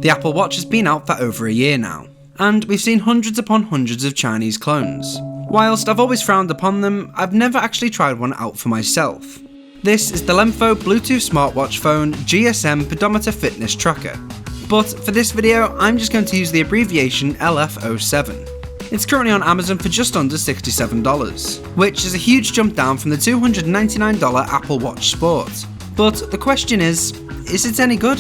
The Apple Watch has been out for over a year now, and we've seen hundreds upon hundreds of Chinese clones. Whilst I've always frowned upon them, I've never actually tried one out for myself. This is the Lemfo Bluetooth smartwatch phone GSM pedometer fitness tracker. But for this video, I'm just going to use the abbreviation LF07. It's currently on Amazon for just under $67, which is a huge jump down from the $299 Apple Watch Sport. But the question is it any good?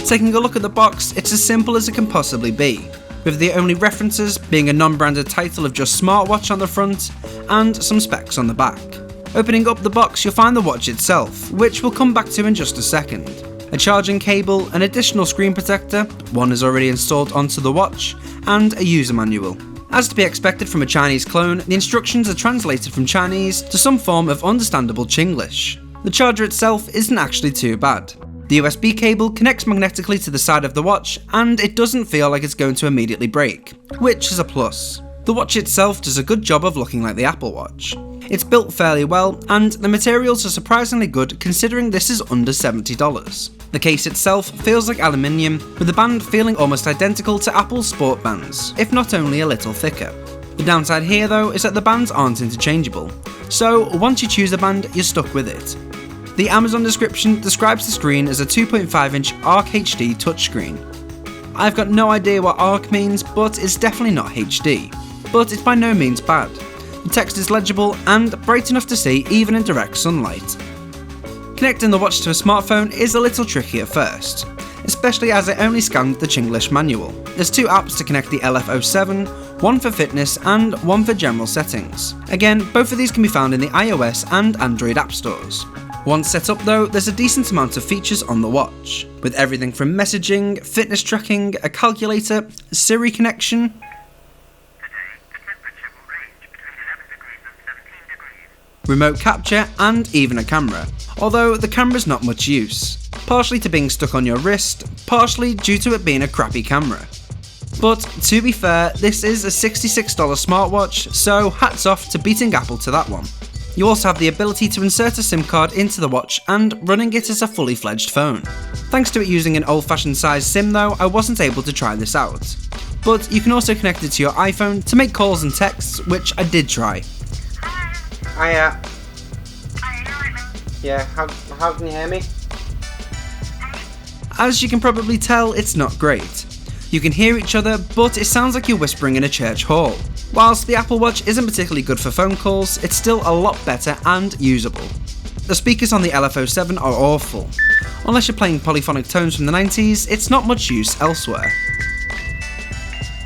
Taking a look at the box, it's as simple as it can possibly be, with the only references being a non-branded title of just smartwatch on the front and some specs on the back. Opening up the box, you'll find the watch itself, which we'll come back to in just a second. A charging cable, an additional screen protector, one is already installed onto the watch, and a user manual. As to be expected from a Chinese clone, the instructions are translated from Chinese to some form of understandable Chinglish. The charger itself isn't actually too bad. The USB cable connects magnetically to the side of the watch, and it doesn't feel like it's going to immediately break, which is a plus. The watch itself does a good job of looking like the Apple Watch. It's built fairly well, and the materials are surprisingly good considering this is under $70. The case itself feels like aluminium, with the band feeling almost identical to Apple's sport bands, if not only a little thicker. The downside here though is that the bands aren't interchangeable, so once you choose a band, you're stuck with it. The Amazon description describes the screen as a 2.5-inch Arc HD touchscreen. I've got no idea what Arc means, but it's definitely not HD, but it's by no means bad. The text is legible and bright enough to see even in direct sunlight. Connecting the watch to a smartphone is a little tricky at first, especially as I only scanned the Chinglish manual. There's two apps to connect the LF07, one for fitness and one for general settings. Again, both of these can be found in the iOS and Android app stores. Once set up though, there's a decent amount of features on the watch, with everything from messaging, fitness tracking, a calculator, a Siri connection, remote capture, and even a camera, although the camera's not much use, partially to being stuck on your wrist, partially due to it being a crappy camera. But to be fair, this is a $66 smartwatch, so hats off to beating Apple to that one. You also have the ability to insert a SIM card into the watch and running it as a fully fledged phone. Thanks to it using an old-fashioned size SIM though, I wasn't able to try this out. But you can also connect it to your iPhone to make calls and texts, which I did try. Hiya. Yeah, how can you hear me? As you can probably tell, it's not great. You can hear each other, but it sounds like you're whispering in a church hall. Whilst the Apple Watch isn't particularly good for phone calls, it's still a lot better and usable. The speakers on the LF07 are awful. Unless you're playing polyphonic tones from the 90s, it's not much use elsewhere.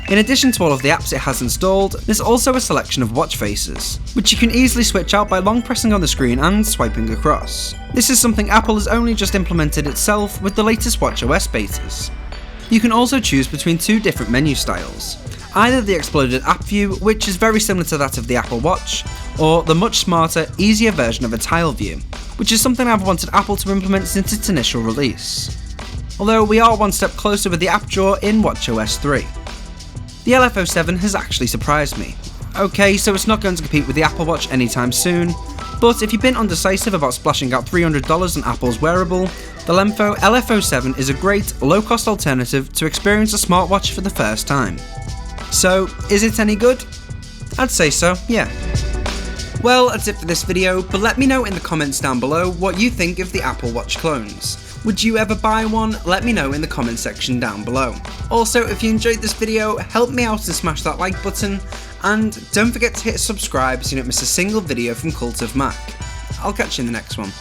In addition to all of the apps it has installed, there's also a selection of watch faces, which you can easily switch out by long pressing on the screen and swiping across. This is something Apple has only just implemented itself with the latest watchOS betas. You can also choose between two different menu styles, either the exploded app view, which is very similar to that of the Apple Watch, or the much smarter, easier version of a tile view, which is something I've wanted Apple to implement since its initial release. Although we are one step closer with the app drawer in watchOS 3. The LF07 has actually surprised me. Okay, so it's not going to compete with the Apple Watch anytime soon, but if you've been undecisive about splashing out $300 on Apple's wearable, the Lemfo LF07 is a great, low-cost alternative to experience a smartwatch for the first time. So, is it any good? I'd say so, yeah. Well, that's it for this video, but let me know in the comments down below what you think of the Apple Watch clones. Would you ever buy one? Let me know in the comment section down below. Also, if you enjoyed this video, help me out and smash that like button, and don't forget to hit subscribe so you don't miss a single video from Cult of Mac. I'll catch you in the next one.